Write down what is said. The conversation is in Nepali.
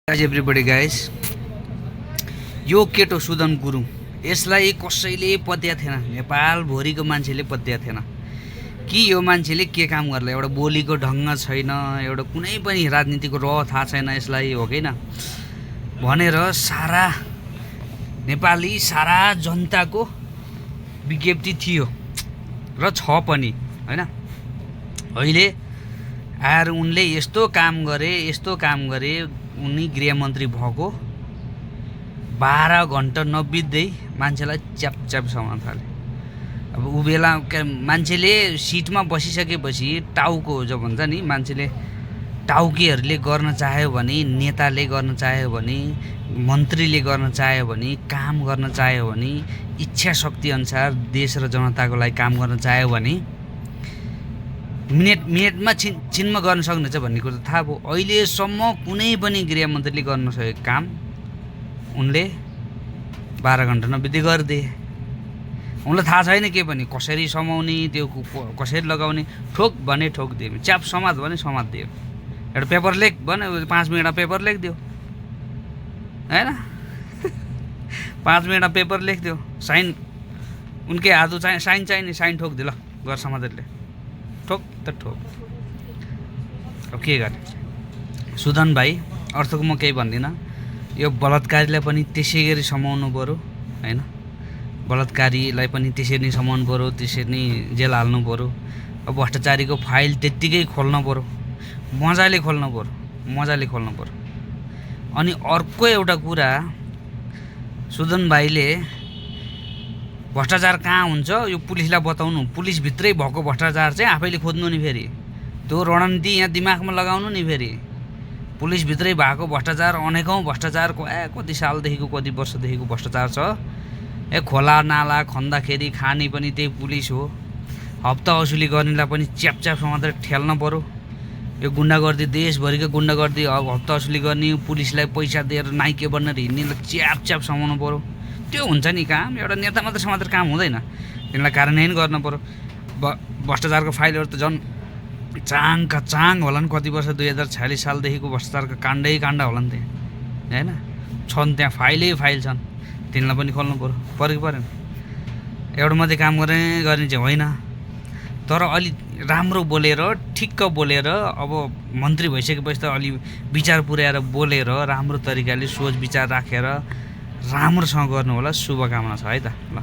एभ्रीबडी गाइस, यो केटो सुदन गुरुङ यसलाई कसैले पत्या थिएन। नेपालभरिको मान्छेले पत्या थिएन कि यो मान्छेले के काम गर्ला। एउटा बोलीको ढङ्ग छैन, एउटा कुनै पनि राजनीतिको थाहा छैन यसलाई, हो कि न भनेर सारा नेपाली सारा जनताको विज्ञप्ति थियो र छ पनि, हैन। अहिले आएर उनले यस्तो काम गरे उनी गृहमन्त्री भएको 12 घन्टा नबित्दै मान्छेलाई च्यापच्याप समाउन थाले। अब ऊ बेला मान्छेले सिटमा बसिसकेपछि टाउको जो भन्छ नि, मान्छेले टाउकेहरूले गर्न चाह्यो भने, नेताले गर्न चाह्यो भने, मन्त्रीले गर्न चाह्यो भने, काम गर्न चाह्यो भने, इच्छा शक्ति अनुसार देश र जनताको लागि काम गर्न चाह्यो भने मिनेटमा छिनमा गर्न सक्नेछ भन्ने कुरो त थाहा भयो। अहिलेसम्म कुनै पनि गृहमन्त्रीले गर्न सकेको काम उनले 12 घन्टा नबित्दै गरिदिए। उनलाई थाहा छैन के पनि, कसरी समाउने, त्यो कसरी लगाउने। ठोक भने ठोक दियो, च्याप समात भने समात दियो। एउटा पेपर लेख भने 5 मिनटमा पेपर लेखिदियो, हैन। 5 मिनटमा पेपर लेखिदियो, साइन उनकै हात साइन चाहिने, साइन ठोक दियो, ल घर समाजले ठोक त ठोक। अब के गर्ने सुदन भाइ, अर्थको म केही भन्दिनँ। यो बलात्कारीलाई पनि त्यसै गरी समाउनु पऱ्यो, हैन। बलात्कारीलाई पनि त्यसरी नै समाउनु पऱ्यो, त्यसरी नै जेल हाल्नु पऱ्यो। अब भ्रष्टाचारीको फाइल त्यत्तिकै खोल्नु पऱ्यो, मजाले खोल्नु पऱ्यो। अनि अर्को एउटा कुरा, सुदन भाइले भ्रष्टाचार कहाँ हुन्छ यो पुलिसलाई बताउनु, पुलिसभित्रै भएको भ्रष्टाचार चाहिँ आफैले खोज्नु नि। फेरि त्यो रणनीति यहाँ दिमागमा लगाउनु नि। फेरि पुलिसभित्रै भएको भ्रष्टाचार, अनेकौँ भ्रष्टाचार, कति सालदेखिको कति वर्षदेखिको भ्रष्टाचार छ। खोला नाला खन्दाखेरि खाने पनि त्यही पुलिस हो। हप्ता वसुली गर्नेलाई पनि च्यापच्याप मात्रै ठेल्न पऱ्यो। यो गुन्डागर्दी, देशभरिको गुन्डागर्दी हप्ता वसुली गर्ने, पुलिसलाई पैसा दिएर नाइके बनेर हिँड्नेलाई च्यापच्याप समाउनु पऱ्यो। त्यो हुन्छ नि काम। एउटा नेता मात्र काम हुँदैन, तिनीलाई कार्यान्वयन गर्नु पऱ्यो। भ्रष्टाचारको फाइलहरू त झन् चाङका चाङ होला नि। कति वर्ष 2046 सालदेखिको भ्रष्टाचारको काण्डै काण्ड होला नि त्यहाँ, हैन। छन् त्यहाँ फाइल छन्, तिनीलाई पनि खोल्नु पऱ्यो परेन। एउटा मात्रै काम गर्ने चाहिँ होइन, तर अलि राम्रो बोलेर, ठिक्क बोलेर, अब मन्त्री भइसकेपछि त अलि विचार पुर्याएर बोलेर, राम्रो तरिकाले सोच विचार राखेर राम्रोसँग गर्नु होला। शुभकामना छ है त, ल।